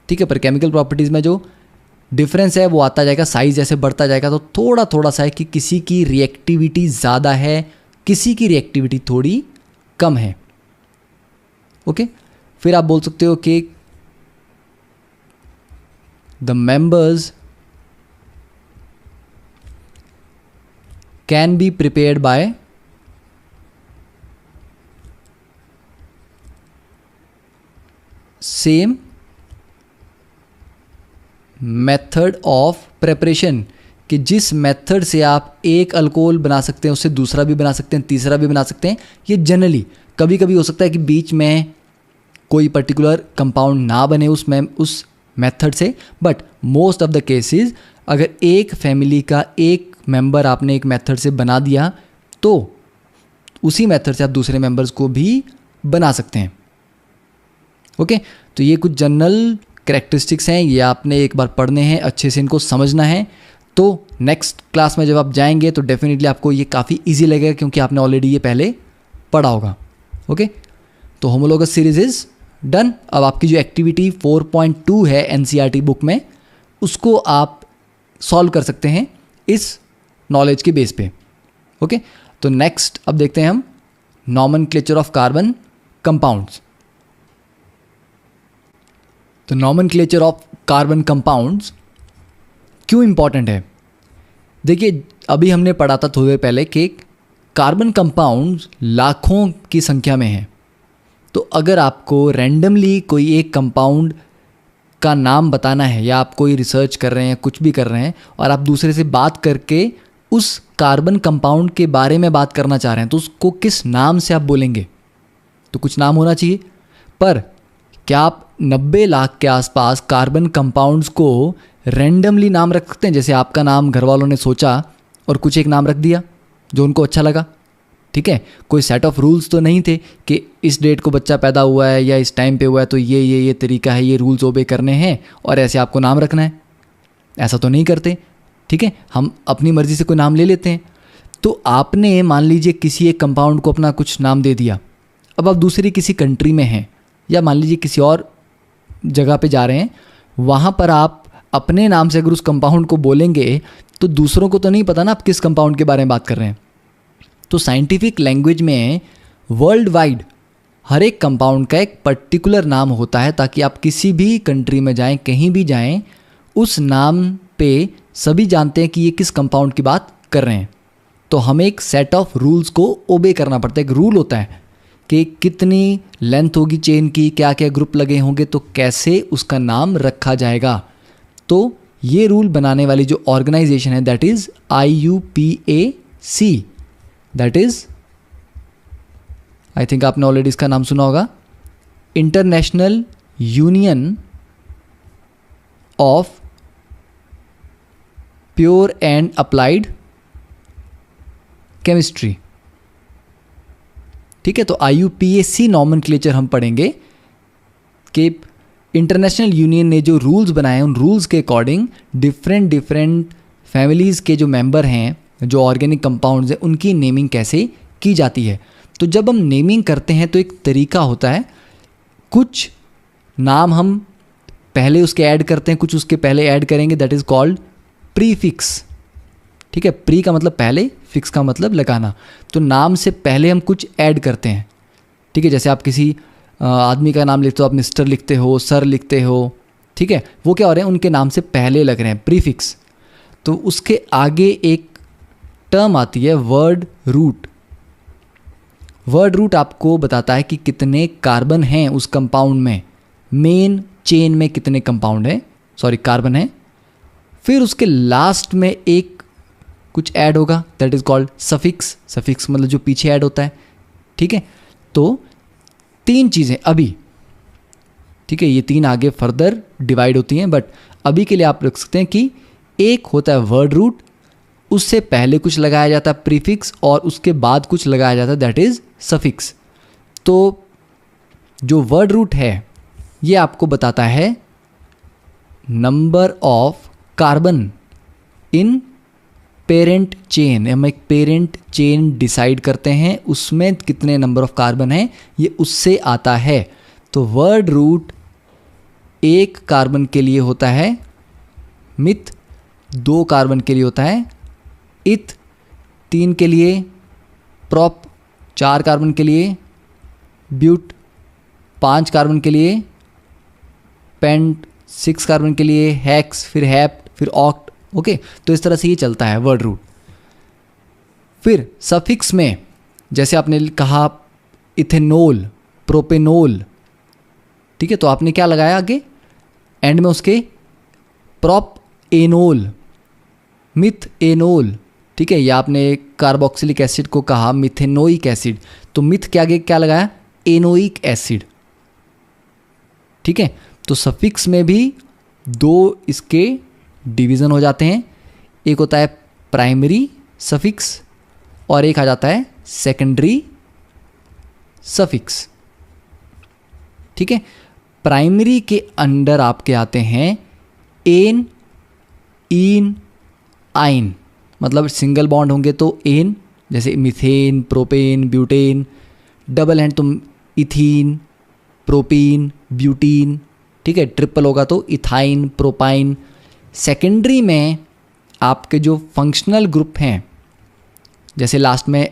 ठीक है, पर केमिकल प्रॉपर्टीज़ में जो डिफरेंस है वो आता जाएगा, साइज जैसे बढ़ता जाएगा तो थोड़ा सा है कि किसी की रिएक्टिविटी ज़्यादा है, किसी की रिएक्टिविटी थोड़ी कम है। ओके, फिर आप बोल सकते हो कि the members can be prepared by same method of preparation. कि जिस मेथड से आप एक अल्कोहल बना सकते हैं उससे दूसरा भी बना सकते हैं, तीसरा भी बना सकते हैं। ये जनरली कभी कभी हो सकता है कि बीच में कोई पर्टिकुलर कंपाउंड ना बने उस मेथड से, but most of the cases अगर एक फैमिली का एक मेंबर आपने एक मेथड से बना दिया तो उसी मेथड से आप दूसरे मेंबर्स को भी बना सकते हैं। ओके, तो ये कुछ जनरल कैरेक्टरिस्टिक्स हैं, ये आपने एक बार पढ़ने हैं, अच्छे से इनको समझना है। तो नेक्स्ट क्लास में जब आप जाएंगे तो डेफिनेटली आपको ये काफ़ी इजी लगेगा क्योंकि आपने ऑलरेडी ये पहले पढ़ा होगा। ओके, तो होमोलोगस सीरीज इज डन। अब आपकी जो एक्टिविटी 4.2 है एनसीईआरटी बुक में उसको आप सॉल्व कर सकते हैं इस नॉलेज के बेस पे। ओके, तो नेक्स्ट अब देखते हैं हम नॉमेनक्लेचर ऑफ कार्बन कंपाउंड्स। तो नॉमेनक्लेचर ऑफ कार्बन कंपाउंड्स क्यों इंपॉर्टेंट है? देखिए, अभी हमने पढ़ा था थोड़ी देर पहले कि कार्बन कंपाउंड्स लाखों की संख्या में हैं। तो अगर आपको रैंडमली कोई एक कंपाउंड का नाम बताना है या आप कोई रिसर्च कर रहे हैं, कुछ भी कर रहे हैं और आप दूसरे से बात करके उस कार्बन कंपाउंड के बारे में बात करना चाह रहे हैं तो उसको किस नाम से आप बोलेंगे? तो कुछ नाम होना चाहिए। पर क्या आप 90 लाख के आसपास कार्बन कंपाउंड्स को रैंडमली नाम रख सकते हैं? जैसे आपका नाम घर वालों ने सोचा और कुछ एक नाम रख दिया जो उनको अच्छा लगा, ठीक है। कोई सेट ऑफ रूल्स तो नहीं थे कि इस डेट को बच्चा पैदा हुआ है या इस टाइम पे हुआ है तो ये तरीका है, ये रूल्स ओबे करने हैं और ऐसे आपको नाम रखना है। ऐसा तो नहीं करते, ठीक है। हम अपनी मर्ज़ी से कोई नाम ले लेते हैं। तो आपने मान लीजिए किसी एक कंपाउंड को अपना कुछ नाम दे दिया। अब आप दूसरी किसी कंट्री में हैं या मान लीजिए किसी और जगह पे जा रहे हैं, वहाँ पर आप अपने नाम से अगर उस कंपाउंड को बोलेंगे तो दूसरों को तो नहीं पता ना आप किस कंपाउंड के बारे में बात कर रहे हैं। तो साइंटिफिक लैंग्वेज में वर्ल्ड वाइड हर एक कंपाउंड का एक पर्टिकुलर नाम होता है, ताकि आप किसी भी कंट्री में जाएं, कहीं भी जाएं, उस नाम पे सभी जानते हैं कि ये किस कंपाउंड की बात कर रहे हैं। तो हमें एक सेट ऑफ रूल्स को ओबे करना पड़ता है। एक रूल होता है कि कितनी लेंथ होगी चेन की, क्या क्या ग्रुप लगे होंगे, तो कैसे उसका नाम रखा जाएगा। तो ये रूल बनाने वाली जो ऑर्गेनाइजेशन है that is IUPAC, that is, I think आपने ऑलरेडी इसका नाम सुना होगा, international union of pure and applied chemistry, ठीक है। तो IUPAC नॉमेनक्लेचर हम पढ़ेंगे कि इंटरनेशनल यूनियन ने जो रूल्स बनाए उन रूल्स के अकॉर्डिंग डिफरेंट फैमिलीज़ के जो मेंबर हैं, जो ऑर्गेनिक कंपाउंड्स हैं, उनकी नेमिंग कैसे की जाती है। तो जब हम नेमिंग करते हैं तो एक तरीका होता है, कुछ नाम हम पहले उसके ऐड करते हैं, कुछ उसके पहले ऐड करेंगे, दैट इज़ कॉल्ड प्रीफिक्स, ठीक है। प्री का मतलब पहले, फिक्स का मतलब लगाना। तो नाम से पहले हम कुछ ऐड करते हैं, ठीक है। जैसे आप किसी आदमी का नाम लिखते हो, आप मिस्टर लिखते हो, सर लिखते हो, ठीक है। वो क्या हो रहे हैं, उनके नाम से पहले लग रहे हैं, प्रीफिक्स। तो उसके आगे एक टर्म आती है वर्ड रूट। वर्ड रूट आपको बताता है कि कितने कार्बन हैं उस कंपाउंड में, मेन चेन में कितने कंपाउंड हैं, कार्बन है। फिर उसके लास्ट में एक कुछ ऐड होगा, that is called suffix. Suffix मतलब जो पीछे ऐड होता है, ठीक है। तो 3 चीज़ें अभी, ठीक है, ये 3 आगे फर्दर डिवाइड होती हैं, बट अभी के लिए आप रख सकते हैं कि एक होता है वर्ड रूट, उससे पहले कुछ लगाया जाता है प्रीफिक्स और उसके बाद कुछ लगाया जाता है दैट इज़ सफिक्स। तो जो वर्ड रूट है ये आपको बताता है number of carbon in parent chain. हम एक पेरेंट चेन डिसाइड करते हैं, उसमें कितने नंबर ऑफ कार्बन हैं ये उससे आता है। तो वर्ड रूट 1 कार्बन के लिए होता है, मिथ 2 कार्बन के लिए होता है, इथ 3 के लिए, प्रॉप 4 कार्बन के लिए, ब्यूट 5 कार्बन के लिए, पेंट 6 कार्बन के लिए, हेक्स, फिर हैप्ट, फिर ऑक्ट, ओके। तो इस तरह से ये चलता है वर्ड रूट। फिर सफिक्स में जैसे आपने कहा इथेनॉल, प्रोपेनॉल, ठीक है, तो आपने क्या लगाया आगे एंड में उसके, प्रॉप एनोल, मिथ एनोल, ठीक है। या आपने कार्बोक्सिलिक एसिड को कहा मिथेनोइक एसिड, तो मिथ के आगे क्या लगाया, एनोइक एसिड, ठीक है। तो सफिक्स में भी 2 इसके डिवीज़न हो जाते हैं, एक होता है प्राइमरी सफिक्स और एक आ जाता है सेकेंडरी सफिक्स, ठीक है। प्राइमरी के अंडर आपके आते हैं एन, इन, आइन, मतलब सिंगल बॉन्ड होंगे तो एन, जैसे methane, propane, butane. Double and तो इथीन, प्रोपीन, ब्यूटीन, ठीक है। ट्रिपल होगा तो इथाइन, प्रोपाइन। सेकेंडरी में आपके जो फंक्शनल ग्रुप हैं, जैसे लास्ट में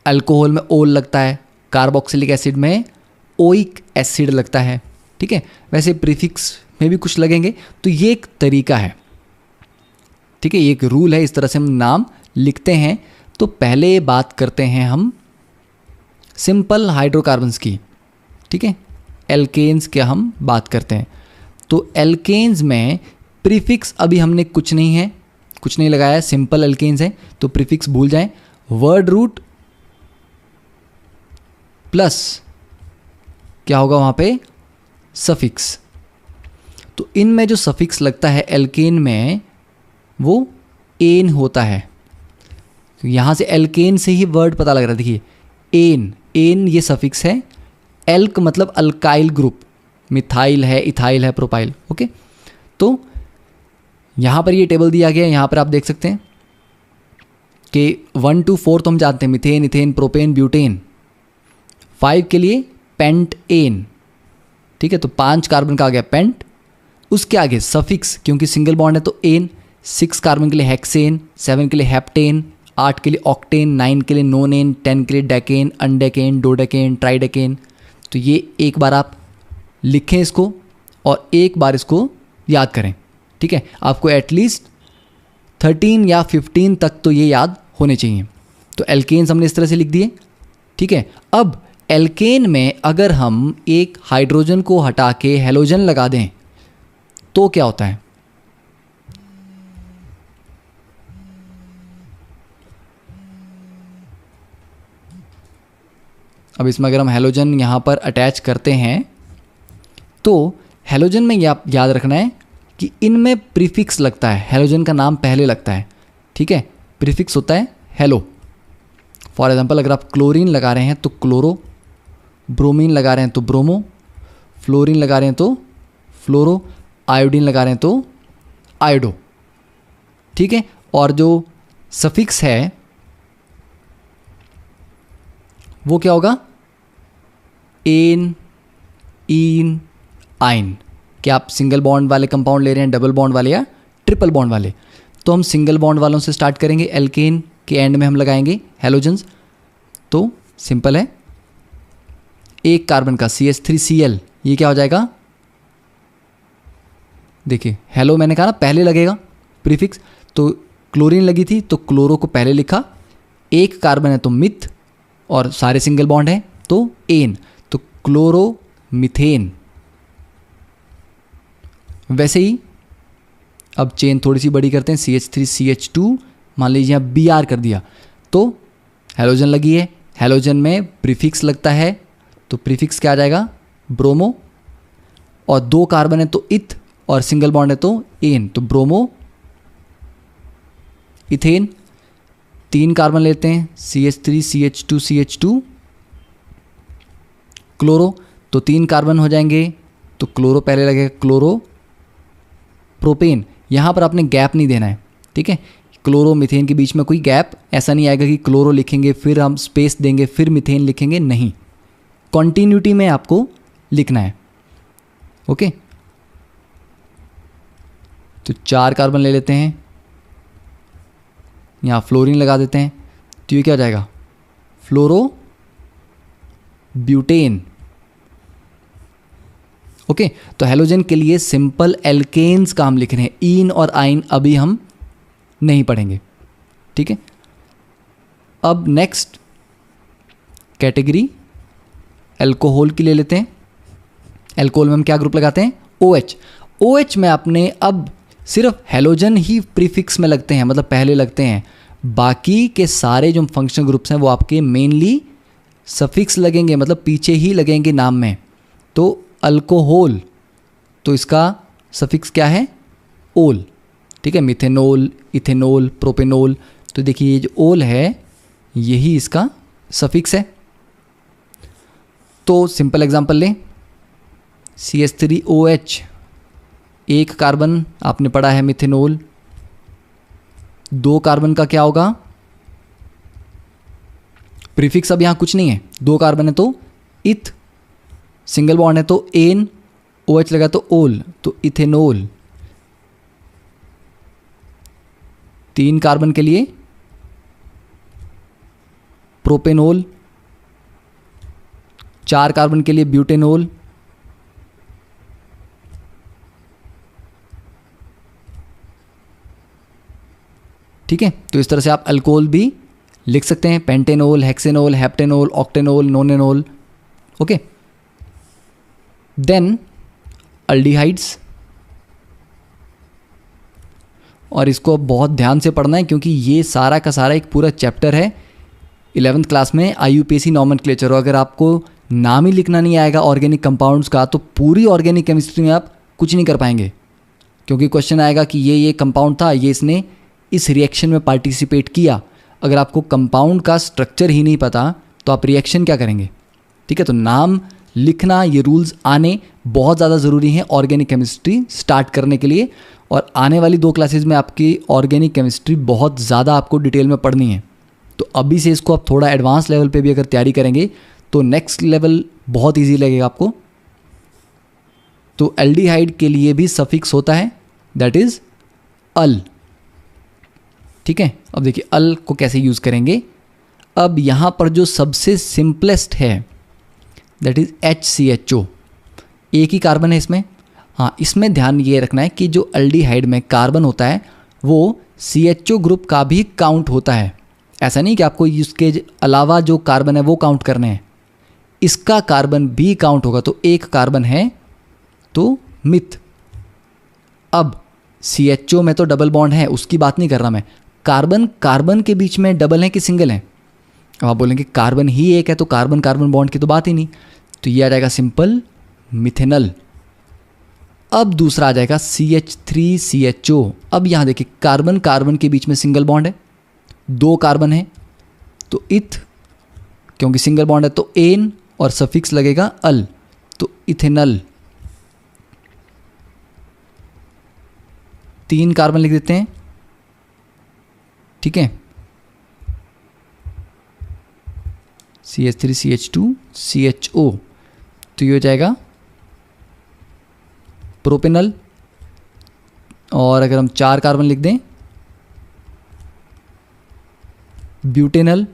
अल्कोहल में ओल लगता है, कार्बोक्सिलिक एसिड में ओइक एसिड लगता है, ठीक है। वैसे प्रीफिक्स में भी कुछ लगेंगे। तो ये एक तरीका है, ठीक है, ये एक रूल है, इस तरह से हम नाम लिखते हैं। तो पहले बात करते हैं हम सिंपल हाइड्रोकार्बन्स की, ठीक है, एल्केन्स की हम बात करते हैं। तो एल्केन्स में प्रीफिक्स अभी हमने कुछ नहीं लगाया, सिंपल एल्केन्स है तो प्रीफिक्स भूल जाएं। वर्ड रूट प्लस क्या होगा वहाँ पे, सफिक्स। तो इनमें जो सफिक्स लगता है एल्केन में वो एन होता है। तो यहाँ से एल्केन से ही वर्ड पता लग रहा है, देखिए एन, एन ये सफिक्स है। एल्क मतलब अल्काइल ग्रुप, मिथाइल है, इथाइल है, प्रोपाइल। ओके, तो यहाँ पर ये टेबल दिया गया है, यहाँ पर आप देख सकते हैं कि 1 to 4 तो हम जानते हैं, मिथेन, इथेन, प्रोपेन, ब्यूटेन। 5 के लिए पेंट एन, ठीक है, तो 5 कार्बन का आ गया पेंट। उसके आगे सफिक्स, क्योंकि सिंगल बॉन्ड है तो एन। 6 कार्बन के लिए हेक्सेन, 7 के लिए हेप्टेन, 8 के लिए ऑक्टेन, 9 के लिए नोनेन, 10 के लिए डेकेन, अनडेकेन, डोडेकेन, ट्राइडेकेन। तो ये एक बार आप लिखें इसको और एक बार इसको याद करें, ठीक है। आपको एटलीस्ट 13 या 15 तक तो ये याद होने चाहिए। तो एल्केन्स हमने इस तरह से लिख दिए, ठीक है। अब एल्केन में अगर हम एक हाइड्रोजन को हटा के हेलोजन लगा दें तो क्या होता है, अब इसमें अगर हम हेलोजन यहाँ पर अटैच करते हैं तो हेलोजन में याद रखना है कि इनमें प्रीफिक्स लगता है, हेलोजन का नाम पहले लगता है, ठीक है। प्रीफिक्स होता है हेलो। फॉर एग्जांपल अगर आप क्लोरीन लगा रहे हैं तो क्लोरो, ब्रोमीन लगा रहे हैं तो ब्रोमो, फ्लोरीन लगा रहे हैं तो फ्लोरो, आयोडीन लगा रहे हैं तो आयोडो, ठीक है। और जो सफिक्स है वो क्या होगा, एन, ईन, आइन। क्या आप सिंगल बॉन्ड वाले कंपाउंड ले रहे हैं, डबल बॉन्ड वाले या ट्रिपल बॉन्ड वाले? तो हम सिंगल बॉन्ड वालों से स्टार्ट करेंगे। एल्केन के एंड में हम लगाएंगे हेलोजन्स। तो सिंपल है, एक कार्बन का CH3Cl, ये क्या हो जाएगा, देखिए हेलो मैंने कहा ना पहले लगेगा प्रीफिक्स, तो क्लोरीन लगी थी तो क्लोरो को पहले लिखा, एक कार्बन है तो मिथ और सारे सिंगल बॉन्ड हैं तो एन, तो क्लोरो मिथेन। वैसे ही अब चेन थोड़ी सी बड़ी करते हैं, CH3CH2 मान लीजिए यहाँ Br कर दिया तो हेलोजन लगी है, हेलोजन में प्रीफिक्स लगता है तो प्रीफिक्स क्या आ जाएगा, ब्रोमो। और 2 कार्बन है तो इथ और सिंगल बॉन्ड है तो एन, तो ब्रोमो इथेन। 3 कार्बन लेते हैं, CH3CH2CH2 क्लोरो, तो 3 कार्बन हो जाएंगे तो क्लोरो पहले लगेगा, क्लोरो प्रोपेन। यहाँ पर आपने गैप नहीं देना है, ठीक है। क्लोरो मिथेन के बीच में कोई गैप ऐसा नहीं आएगा कि क्लोरो लिखेंगे फिर हम स्पेस देंगे फिर मिथेन लिखेंगे, नहीं, कॉन्टिन्यूटी में आपको लिखना है, ओके। तो 4 कार्बन ले लेते हैं, यहाँ फ्लोरीन लगा देते हैं तो ये क्या हो जाएगा, फ्लोरो ब्यूटेन, ओके। तो हेलोजन के लिए सिंपल एल्केन्स का हम लिख रहे हैं, ईन और आइन अभी हम नहीं पढ़ेंगे, ठीक है। अब नेक्स्ट कैटेगरी अल्कोहल की ले लेते हैं। अल्कोहल में हम क्या ग्रुप लगाते हैं, OH। OH में आपने अब सिर्फ हेलोजन ही प्रीफिक्स में लगते हैं, मतलब पहले लगते हैं, बाकी के सारे जो फंक्शनल ग्रुप्स हैं वो आपके मेनली सफिक्स लगेंगे, मतलब पीछे ही लगेंगे नाम में। तो अल्कोहल, तो इसका सफिक्स क्या है, ओल, ठीक है। मिथेनॉल, इथेनॉल, प्रोपेनॉल, तो देखिए ये जो ओल है यही इसका सफिक्स है। तो सिंपल एग्जांपल लें, CH3OH, 1 कार्बन आपने पढ़ा है मिथेनॉल, 2 कार्बन का क्या होगा, प्रीफिक्स अब यहाँ कुछ नहीं है, 2 कार्बन है तो इथ, सिंगल बॉन्ड है तो एन, OH लगा तो ओल, तो इथेनॉल। 3 कार्बन के लिए प्रोपेनॉल, 4 कार्बन के लिए ब्यूटेनॉल, ठीक है। तो इस तरह से आप अल्कोहल भी लिख सकते हैं, pentanol, hexanol, heptanol, octanol, nonanol, okay. Then aldehydes, और इसको बहुत ध्यान से पढ़ना है क्योंकि ये सारा का सारा एक पूरा चैप्टर है 11th क्लास में IUPAC नॉमेनक्लेचर। और अगर आपको नाम ही लिखना नहीं आएगा ऑर्गेनिक कंपाउंड्स का, तो पूरी ऑर्गेनिक केमिस्ट्री में आप कुछ नहीं कर पाएंगे, क्योंकि क्वेश्चन आएगा कि ये कंपाउंड था, ये इसने इस रिएक्शन में पार्टिसिपेट किया। अगर आपको कंपाउंड का स्ट्रक्चर ही नहीं पता तो आप रिएक्शन क्या करेंगे? ठीक है, तो नाम लिखना, ये रूल्स आने बहुत ज़्यादा ज़रूरी हैं ऑर्गेनिक केमिस्ट्री स्टार्ट करने के लिए। और आने वाली 2 क्लासेस में आपकी ऑर्गेनिक केमिस्ट्री बहुत ज़्यादा आपको डिटेल में पढ़नी है। तो अभी से इसको आप थोड़ा एडवांस लेवल पे भी अगर तैयारी करेंगे तो नेक्स्ट लेवल बहुत इजी लगेगा आपको। तो एल्डिहाइड के लिए भी सफिक्स होता है, दैट इज़ अल। ठीक है, अब देखिए अल को कैसे यूज़ करेंगे। अब यहाँ पर जो सबसे सिंपलेस्ट है दैट इज़ HCHO। एक ही कार्बन है इसमें। हाँ, इसमें ध्यान ये रखना है कि जो एल्डिहाइड में कार्बन होता है वो CHO ग्रुप का भी काउंट होता है। ऐसा नहीं कि आपको इसके अलावा जो कार्बन है वो काउंट करने हैं, इसका कार्बन भी काउंट होगा। तो एक कार्बन है तो मिथ। अब CHO में तो डबल बॉन्ड है, उसकी बात नहीं कर रहा मैं। कार्बन कार्बन के बीच में डबल है कि सिंगल है? अब आप बोलेंगे कार्बन ही एक है तो कार्बन कार्बन बॉन्ड की तो बात ही नहीं, तो ये आ जाएगा सिंपल मिथेनल। अब दूसरा आ जाएगा CH3CHO। अब यहाँ देखिए कार्बन कार्बन के बीच में सिंगल बॉन्ड है, 2 कार्बन है तो इथ, क्योंकि सिंगल बॉन्ड है तो एन और सफिक्स लगेगा अल, तो इथेनल। 3 कार्बन लिख देते हैं। ठीक है, CH3CH2CHO, तो ये हो जाएगा प्रोपेनल। और अगर हम 4 कार्बन लिख दें ब्यूटेनल,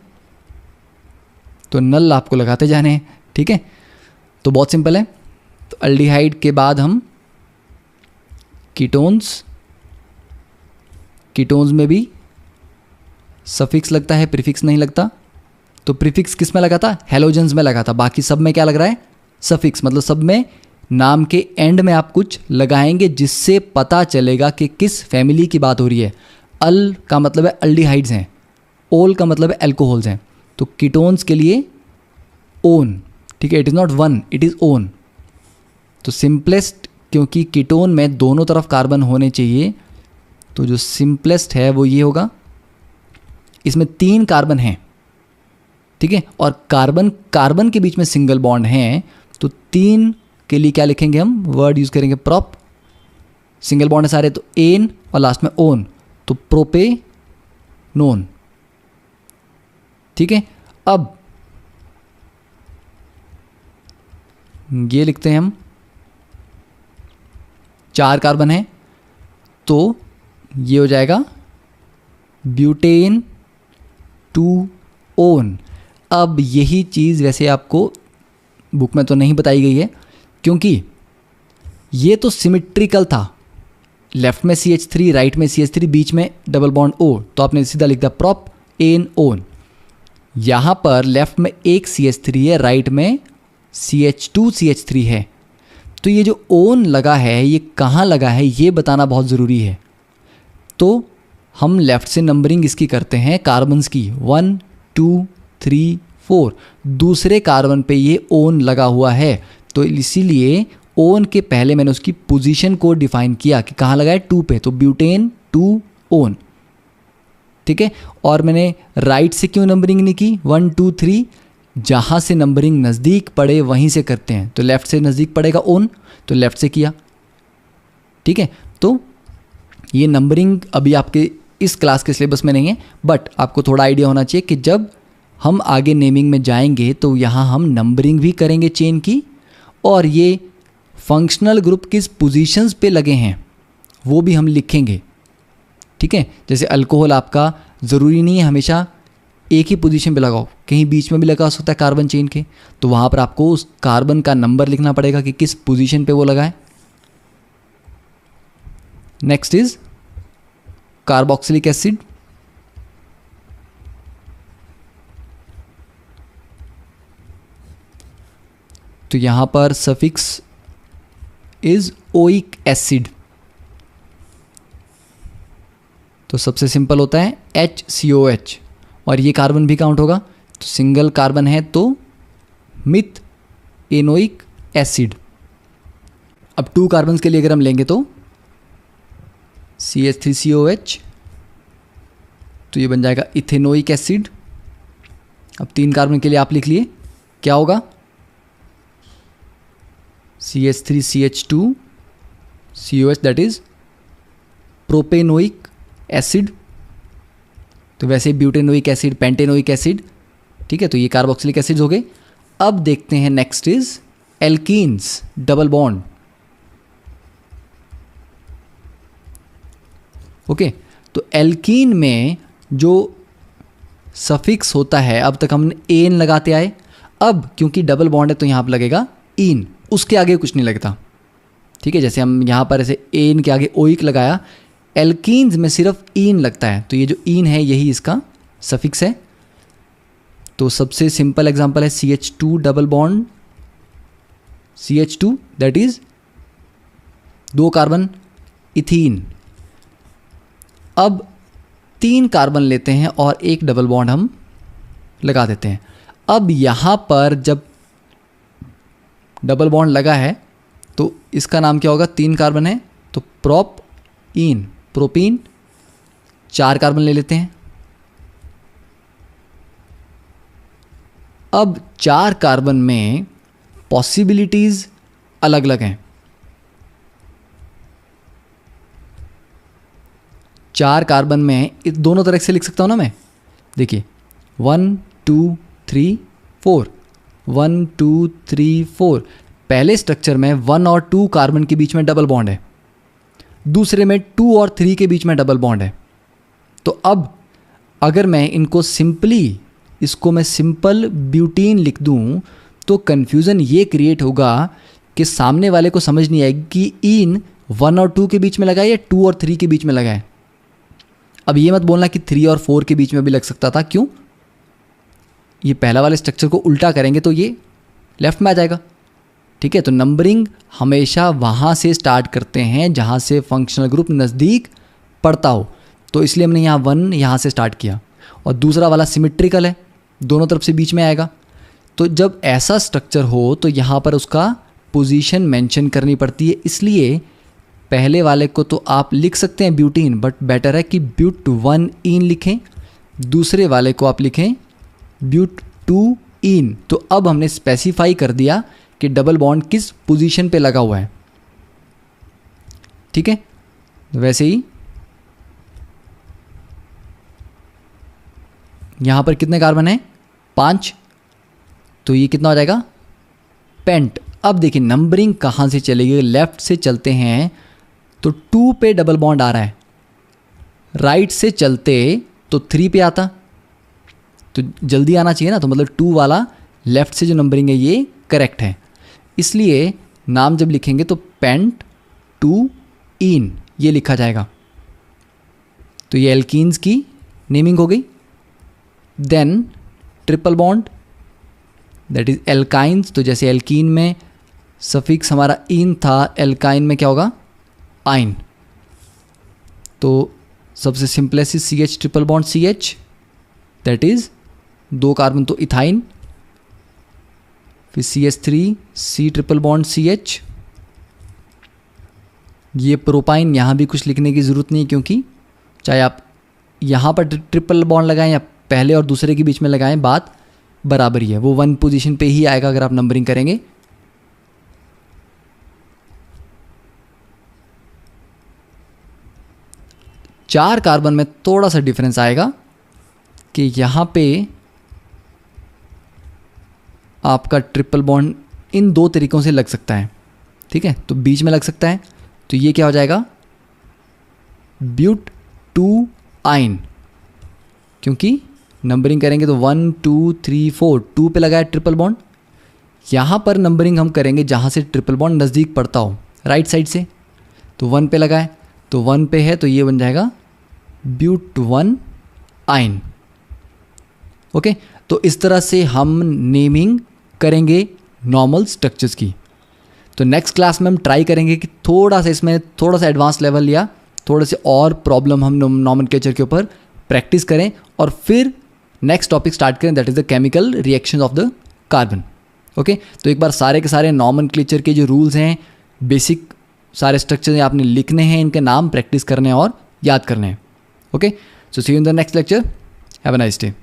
तो नल आपको लगाते जाने हैं। ठीक है, तो बहुत सिंपल है। तो अल्डिहाइड के बाद हम कीटोन्स, कीटोन्स में भी सफिक्स लगता है, प्रीफिक्स नहीं लगता। तो प्रीफिक्स किस में लगा था? हेलोजेंस में लगा था। बाकी सब में क्या लग रहा है? सफिक्स। मतलब सब में नाम के एंड में आप कुछ लगाएंगे जिससे पता चलेगा कि किस फैमिली की बात हो रही है। अल का मतलब है अल्डिहाइड्स हैं, ओल का मतलब है एल्कोहल्स हैं। तो कीटोन्स के लिए ओन। ठीक है, it is not one, it is own. तो सिंपलेस्ट, क्योंकि कीटोन में दोनों तरफ कार्बन होने चाहिए, तो जो सिंपलेस्ट है वो ये होगा। इसमें 3 कार्बन हैं। ठीक है, और कार्बन कार्बन के बीच में सिंगल बॉन्ड है, तो 3 के लिए क्या लिखेंगे हम? वर्ड यूज करेंगे प्रोप। सिंगल बॉन्ड है सारे, तो एन और लास्ट में ओन, तो प्रोपेनोन। ठीक है, अब ये लिखते हैं हम, 4 कार्बन है तो ये हो जाएगा ब्यूटेन 2 ओन। अब यही चीज़ वैसे आपको बुक में तो नहीं बताई गई है, क्योंकि ये तो सिमेट्रिकल था। लेफ्ट में CH3, राइट में CH3, बीच में डबल बॉन्ड O, तो आपने सीधा लिख दिया प्रॉप एन ओन। यहाँ पर लेफ्ट में एक CH3 है, राइट में CH2CH3 है। तो ये जो ओन लगा है ये कहाँ लगा है ये बताना बहुत ज़रूरी है। तो हम लेफ़्ट से नंबरिंग इसकी करते हैं कार्बन्स की, 1 2 3 4। दूसरे कार्बन पे ये ओन लगा हुआ है, तो इसीलिए ओन के पहले मैंने उसकी पोजीशन को डिफाइन किया कि कहाँ लगा है, 2 पे, तो ब्यूटेन 2 ओन। ठीक है, और मैंने राइट से क्यों नंबरिंग नहीं की, 1 2 3, जहाँ से नंबरिंग नज़दीक पड़े वहीं से करते हैं। तो लेफ़्ट से नज़दीक पड़ेगा ओन, तो लेफ़्ट से किया। ठीक है, तो ये नंबरिंग अभी आपके इस क्लास के सिलेबस में नहीं है, बट आपको थोड़ा आइडिया होना चाहिए कि जब हम आगे नेमिंग में जाएंगे तो यहाँ हम नंबरिंग भी करेंगे चेन की, और ये फंक्शनल ग्रुप किस पोजीशंस पे लगे हैं वो भी हम लिखेंगे। ठीक है, जैसे अल्कोहल आपका ज़रूरी नहीं है हमेशा एक ही पोजीशन पे लगाओ, कहीं बीच में भी लगा सकता है कार्बन चेन के, तो वहाँ पर आपको उस कार्बन का नंबर लिखना पड़ेगा कि किस पोजीशन पे वो लगा है। Next is carboxylic acid. तो यहाँ पर सफिक्स इज ओइक एसिड। तो सबसे सिंपल होता है HCOH, और ये कार्बन भी काउंट होगा। तो सिंगल कार्बन है तो मिथ एनोइक एसिड। अब 2 कार्बन्स के लिए अगर हम लेंगे तो CH3COH, तो ये बन जाएगा इथेनोइक एसिड। अब 3 कार्बन के लिए आप लिख लिए, क्या होगा CH3CH2COH, that is propanoic acid. तो वैसे ब्यूटेनोइक एसिड, पेंटेनोइक एसिड, ठीक है, तो ये कार्बोक्सिलिक एसिड्स हो गए। अब देखते हैं next is alkenes, double bond. Okay, तो एल्कीन में जो सफिक्स होता है, अब तक हमने एन लगाते आए, अब क्योंकि डबल बॉन्ड है तो यहाँ पर लगेगा इन, उसके आगे कुछ नहीं लगता, ठीक है। जैसे हम यहाँ पर ऐसे एन के आगे ओइक लगाया, एल्कीन्स में सिर्फ इन लगता है, तो ये जो इन है यही इसका सफिक्स है। तो सबसे सिंपल एग्जांपल है CH2 double bond CH2, that is 2 carbon ethene. अब 3 कार्बन लेते हैं और एक डबल बॉन्ड हम लगा देते हैं। अब यहाँ पर जब डबल बॉन्ड लगा है तो इसका नाम क्या होगा, 3 कार्बन है तो प्रोपीन, प्रोपीन। 4 कार्बन ले लेते हैं। अब 4 कार्बन में पॉसिबिलिटीज अलग अलग हैं। 4 कार्बन में दोनों तरह से लिख सकता हूँ ना मैं, देखिए 1 2 3 4, 1 2 3 4। पहले स्ट्रक्चर में 1 और 2 कार्बन के बीच में डबल बॉन्ड है, दूसरे में 2 और 3 के बीच में डबल बॉन्ड है। तो अब अगर मैं इनको सिंपली, इसको मैं सिंपल ब्यूटीन लिख दूं तो कन्फ्यूज़न ये क्रिएट होगा कि सामने वाले को समझ नहीं आएगी कि इन 1 और 2 के बीच में लगा है या 2 और 3 के बीच में लगा है। अब ये मत बोलना कि 3 और 4 के बीच में भी लग सकता था, क्यों? ये पहला वाले स्ट्रक्चर को उल्टा करेंगे तो ये लेफ्ट में आ जाएगा, ठीक है। तो नंबरिंग हमेशा वहाँ से स्टार्ट करते हैं जहाँ से फंक्शनल ग्रुप नज़दीक पड़ता हो, तो इसलिए हमने यहाँ 1 यहाँ से स्टार्ट किया। और दूसरा वाला सिमेट्रिकल है, दोनों तरफ से बीच में आएगा। तो जब ऐसा स्ट्रक्चर हो तो यहाँ पर उसका पोजीशन मेंशन करनी पड़ती है, इसलिए पहले वाले को तो आप लिख सकते हैं ब्यूटीन, बट बेटर है कि ब्यूट 1 इन लिखें, दूसरे वाले को आप लिखें ब्यूट 2 इन। तो अब हमने स्पेसिफाई कर दिया कि डबल बॉन्ड किस पोजीशन पे लगा हुआ है, ठीक है। वैसे ही यहाँ पर कितने कार्बन हैं, 5, तो ये कितना हो जाएगा, पेंट। अब देखिए नंबरिंग कहाँ से चलेगी, लेफ्ट से चलते हैं तो 2 पे डबल बॉन्ड आ रहा है, राइट से चलते तो 3 पे आता, तो जल्दी आना चाहिए ना, तो मतलब 2 वाला लेफ्ट से जो नंबरिंग है ये करेक्ट है। इसलिए नाम जब लिखेंगे तो पेंट 2 इन ये लिखा जाएगा। तो ये एल्कीन्स की नेमिंग हो गई। Then triple bond, that is alkynes. तो जैसे एल्कीन में सफिक्स हमारा इन था, एल्काइन में क्या होगा, आइन। तो सबसे simplest CH triple bond CH, that is 2 carbon तो इथाइन। फिर CH3 C triple bond CH, ये प्रोपाइन। यहाँ भी कुछ लिखने की ज़रूरत नहीं, क्योंकि चाहे आप यहाँ पर ट्रिपल बॉन्ड लगाएं या पहले और दूसरे के बीच में लगाएं, बात बराबर ही है, वो 1 पोजीशन पे ही आएगा अगर आप नंबरिंग करेंगे। चार कार्बन में थोड़ा सा डिफरेंस आएगा कि यहाँ पे आपका ट्रिपल बॉन्ड इन 2 तरीक़ों से लग सकता है, ठीक है। तो बीच में लग सकता है, तो ये क्या हो जाएगा, ब्यूट 2 आइन, क्योंकि नंबरिंग करेंगे तो 1 2 3 4, 2 पे लगाया ट्रिपल बॉन्ड। यहाँ पर नंबरिंग हम करेंगे जहाँ से ट्रिपल बॉन्ड नज़दीक पड़ता हो, राइट साइड से, तो 1 पे लगाए, तो 1 पे है तो ये बन जाएगा ब्यूट 1 आइन। ओके, तो इस तरह से हम नेमिंग करेंगे नॉर्मल स्ट्रक्चर्स की। तो नेक्स्ट क्लास में हम ट्राई करेंगे कि थोड़ा सा इसमें थोड़ा सा एडवांस लेवल या थोड़े से और प्रॉब्लम हम नॉमेनक्लेचर के ऊपर प्रैक्टिस करें और फिर नेक्स्ट टॉपिक स्टार्ट करें, that is the chemical reaction of the carbon. Okay तो एक बार सारे के सारे नॉमेनक्लेचर के जो रूल्स हैं, बेसिक सारे स्ट्रक्चर आपने लिखने हैं, इनके नाम प्रैक्टिस करने हैं और याद करने हैं. Okay so see you in the next lecture. Have a nice day.